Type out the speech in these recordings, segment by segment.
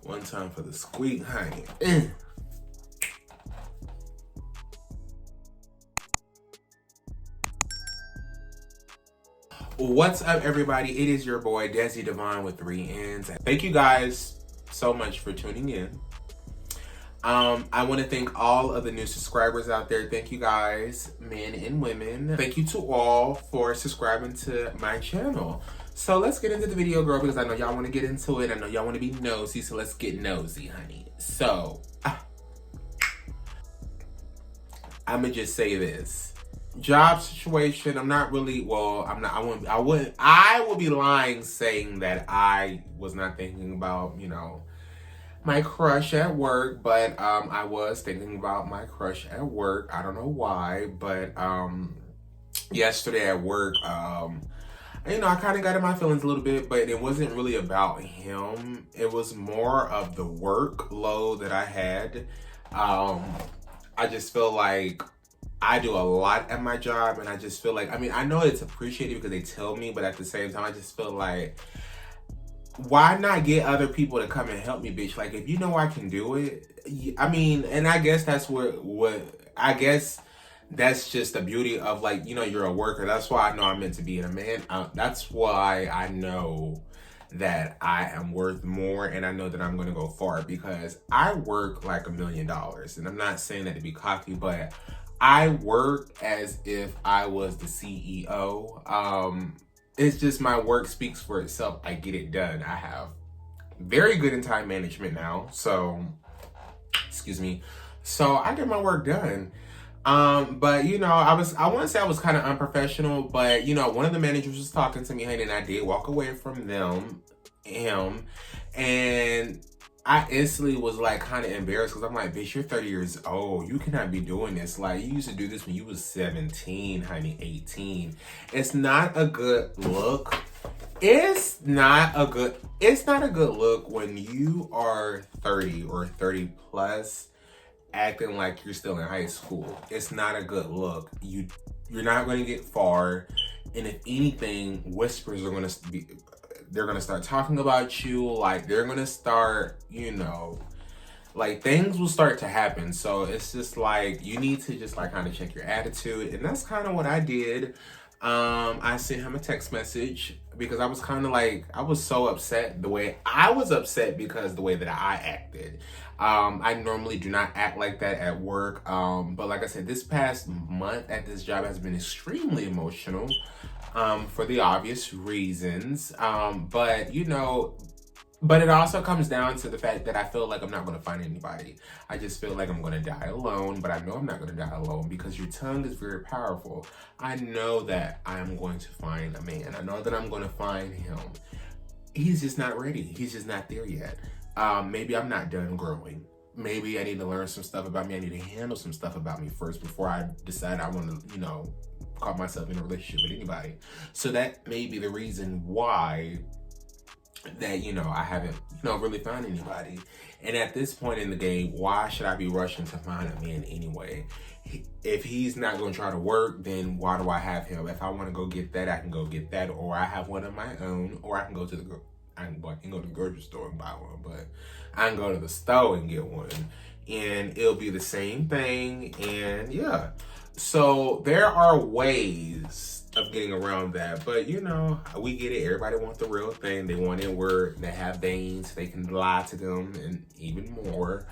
One time for the squeak, honey. What's up, everybody? It is your boy, Desi T Devonnn with 3 N's. Thank you guys so much for tuning in. I want to thank all of the new subscribers out there. Thank you guys, men and women. Thank you to all for subscribing to my channel. So let's get into the video, girl, because I know y'all want to get into it. I know y'all want to be nosy, so let's get nosy, honey. So, I'm going to just say this. Job situation, I'm not really, well, I would be lying saying that I was not thinking about, you know, my crush at work, but I was thinking about my crush at work. I don't know why, but yesterday at work, you know, I kind of got in my feelings a little bit, but it wasn't really about him. It was more of the workload that I had. I just feel like I do a lot at my job, and I just feel like, I mean, I know it's appreciated because they tell me, but at the same time, I just feel like, why not get other people to come and help me, bitch? Like, if you know I can do it, I mean, and I guess that's I guess that's just the beauty of, like, you know, you're a worker. That's why I know I'm meant to be a man. That's why I know that I am worth more, and I know that I'm going to go far, because I work like $1 million. And I'm not saying that to be cocky, but I work as if I was the CEO. It's just my work speaks for itself. I get it done. I have very good in time management now. So, excuse me. So I get my work done. But you know, I want to say I was kind of unprofessional, but you know, one of the managers was talking to me, honey, and I did walk away from him, and I instantly was like kind of embarrassed, because I'm like, bitch, you're 30 years old. You cannot be doing this. Like, you used to do this when you was 17, honey, 18. It's not a good look. It's not a good look when you are 30 or 30 plus acting like you're still in high school. It's not a good look. You're not going to get far. And if anything, whispers are going to be, they're going to start talking about you. Like, they're going to start, you know, like, things will start to happen. So it's just like, you need to just like kind of check your attitude. And that's kind of what I did. I sent him a text message because I was kind of like, I was so upset because the way that I acted. I normally do not act like that at work. But like I said, this past month at this job has been extremely emotional, for the obvious reasons. But you know, but it also comes down to the fact that I feel like I'm not going to find anybody. I just feel like I'm going to die alone, but I know I'm not going to die alone, because your tongue is very powerful. I know that I'm going to find a man. I know that I'm going to find him. He's just not ready. He's just not there yet. Maybe I'm not done growing. Maybe I need to learn some stuff about me. I need to handle some stuff about me first before I decide I want to, you know, call myself in a relationship with anybody. So that may be the reason why that, you know, I haven't, you know, really found anybody. And at this point in the game, why should I be rushing to find a man anyway? If he's not going to try to work, then why do I have him? If I want to go get that, I can go get that, or I have one of my own, or I can go to the grocery store and buy one, but I can go to the store and get one, and it'll be the same thing. And yeah, so there are ways of getting around that, but you know, we get it. Everybody wants the real thing. They want it where they have veins, they can lie to them, and even more.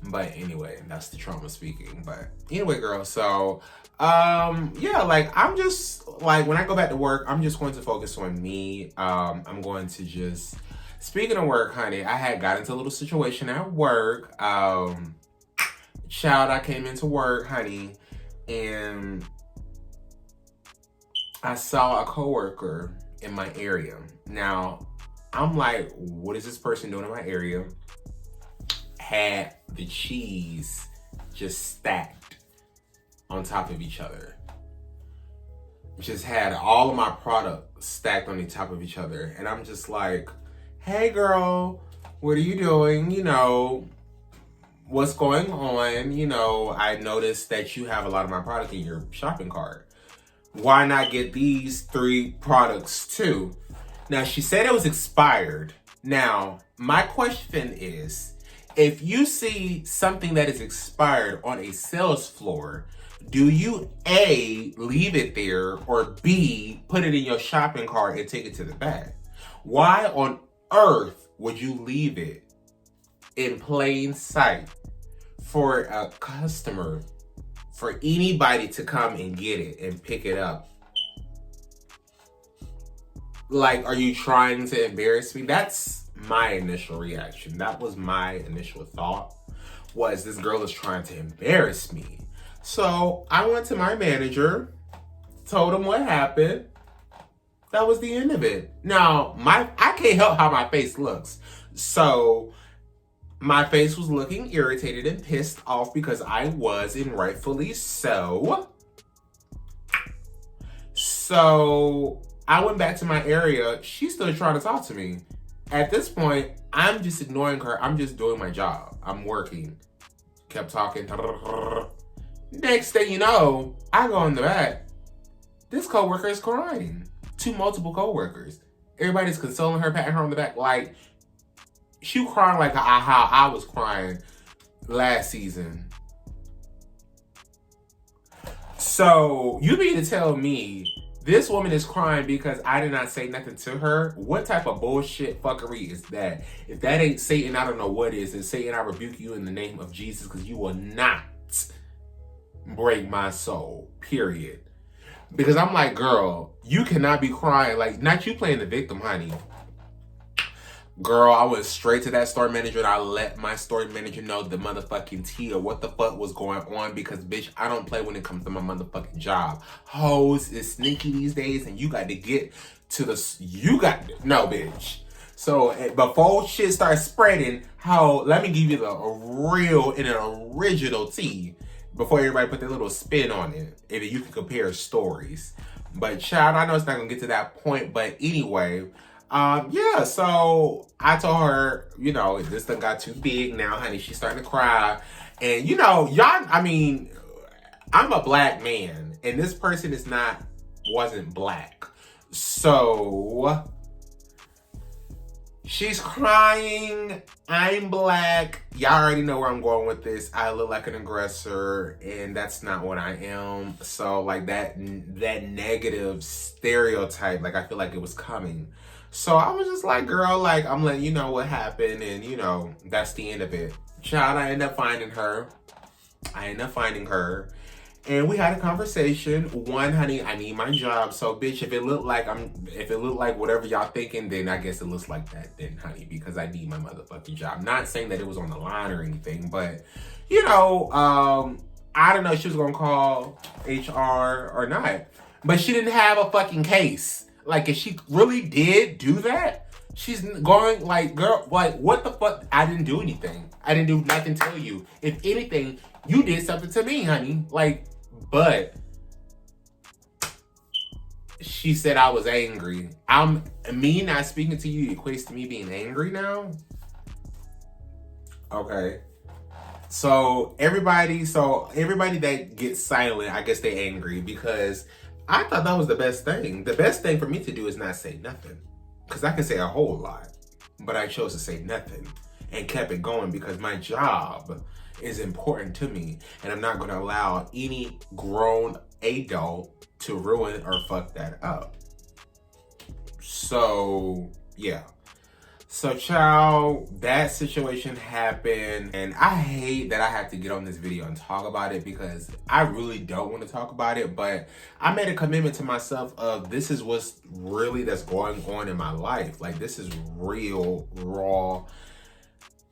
But anyway, that's the trauma speaking. But anyway, girl, so yeah, like, I'm just like, when I go back to work, I'm just going to focus on me. I'm going to just, speaking of work, honey, I had got into a little situation at work. Child, I came into work, honey, and I saw a coworker in my area. Now, I'm like, what is this person doing in my area? Had the cheese just stacked on top of each other. Just had all of my product stacked on the top of each other. And I'm just like, hey girl, what are you doing? You know, what's going on? You know, I noticed that you have a lot of my product in your shopping cart. Why not get these 3 products too? Now, she said it was expired. Now, my question is, if you see something that is expired on a sales floor, do you A, leave it there, or B, put it in your shopping cart and take it to the back? Why on earth would you leave it in plain sight for a customer, for anybody to come and get it and pick it up? Like, are you trying to embarrass me? That's my initial reaction. That was my initial thought, was this girl is trying to embarrass me. So I went to my manager, told him what happened. That was the end of it. Now, I can't help how my face looks. So my face was looking irritated and pissed off because I was, and rightfully so. So I went back to my area. She's still trying to talk to me. At this point, I'm just ignoring her. I'm just doing my job. I'm working. Kept talking. Next thing you know, I go in the back. This coworker is crying. Multiple coworkers. Everybody's consoling her, patting her on the back. Like, she crying like how I was crying last season. So, you mean to tell me this woman is crying because I did not say nothing to her? What type of bullshit fuckery is that? If that ain't Satan, I don't know what is. And Satan, I rebuke you in the name of Jesus, because you will not break my soul, period. Because I'm like, girl, you cannot be crying. Like, not you playing the victim, honey. Girl, I went straight to that store manager and I let my store manager know the motherfucking tea or what the fuck was going on, because, bitch, I don't play when it comes to my motherfucking job. Hoes is sneaky these days, and you got to get to no, bitch. So before shit starts spreading, let me give you the real and an original tea before everybody put their little spin on it, and you can compare stories. But child, I know it's not gonna get to that point, but anyway, yeah, so I told her, this thing got too big now, honey. She's starting to cry. And, y'all, I mean, I'm a black man, and this person wasn't black. So she's crying. I'm black. Y'all already know where I'm going with this. I look like an aggressor, and that's not what I am. So, like, that negative stereotype, like, I feel like it was coming. So I was just like, girl, like, I'm letting you know what happened, and, that's the end of it. Child, I ended up finding her. And we had a conversation. One, honey, I need my job. So, bitch, if it looked like whatever y'all thinking, then I guess it looks like that then, honey, because I need my motherfucking job. Not saying that it was on the line or anything, but, I don't know if she was going to call HR or not. But she didn't have a fucking case. Like, if she really did do that, she's going, like, girl, like, what the fuck? I didn't do anything. I didn't do nothing to you. If anything, you did something to me, honey. Like, but she said I was angry. Me not speaking to you equates to me being angry now? Okay. So everybody that gets silent, I guess they angry, because I thought that was the best thing. The best thing for me to do is not say nothing, because I can say a whole lot, but I chose to say nothing and kept it going because my job is important to me, and I'm not going to allow any grown adult to ruin or fuck that up. So, yeah. So, child, that situation happened, and I hate that I have to get on this video and talk about it, because I really don't want to talk about it, but I made a commitment to myself of this is what's really that's going on in my life. Like, this is real, raw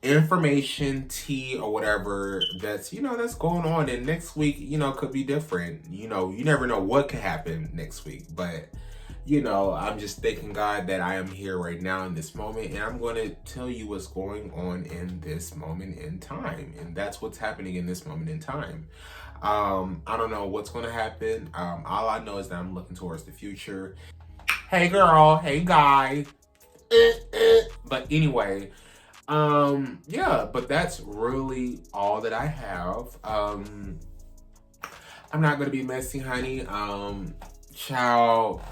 information, tea, or whatever that's, that's going on, and next week, could be different. You never know what could happen next week, but I'm just thanking God that I am here right now in this moment, and I'm going to tell you what's going on in this moment in time, and that's what's happening in this moment in time. I don't know what's going to happen. All I know is that I'm looking towards the future. Hey girl, hey guy. But anyway, yeah, but that's really all that I have. I'm not going to be messy, honey. Child,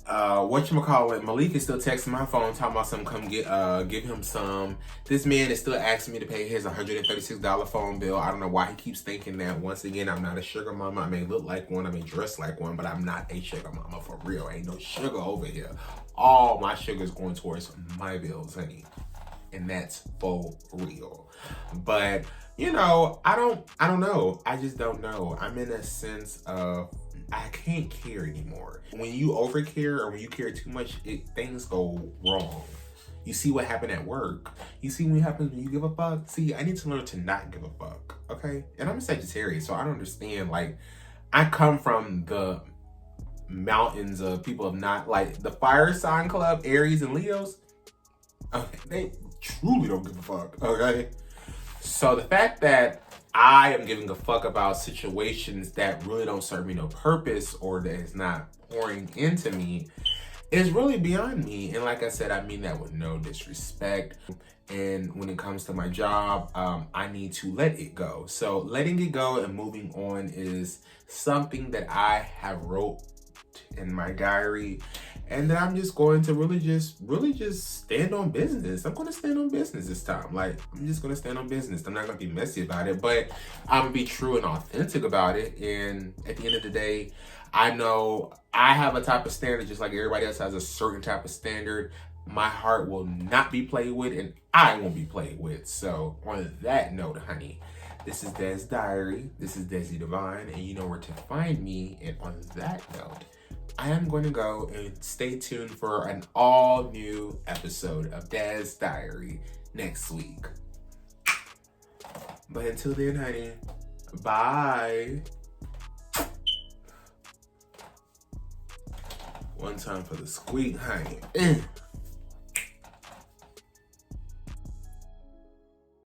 whatchamacallit, Malik is still texting my phone talking about some come give him some. This man is still asking me to pay his $136 phone bill. I don't know why he keeps thinking that. Once again, I'm not a sugar mama. I may look like one, I may dress like one, but I'm not a sugar mama for real. Ain't no sugar over here. All my sugar is going towards my bills, honey. And that's for real. But you know, I don't know. I just don't know. I'm in a sense of I can't care anymore. When you over care or when you care too much, things go wrong. You see what happened at work. You see what happens when you give a fuck. See, I need to learn to not give a fuck. Okay? And I'm a Sagittarius, so I don't understand. Like, I come from the mountains of people of not like the fire sign club, Aries and Leos. Okay, they truly don't give a fuck. Okay? So the fact that I am giving a fuck about situations that really don't serve me no purpose or that is not pouring into me is really beyond me. And like I said, I mean that with no disrespect. And when it comes to my job, I need to let it go. So letting it go and moving on is something that I have wrote in my diary. And then I'm just going to really just stand on business. I'm going to stand on business this time. Like, I'm just going to stand on business. I'm not going to be messy about it, but I'm going to be true and authentic about it. And at the end of the day, I know I have a type of standard, just like everybody else has a certain type of standard. My heart will not be played with, and I won't be played with. So on that note, honey, this is Des Diary. This is Desi Devonnn, and you know where to find me. And on that note, I am going to go and stay tuned for an all new episode of Des Diary next week. But until then, honey, bye. One time for the squeak, honey.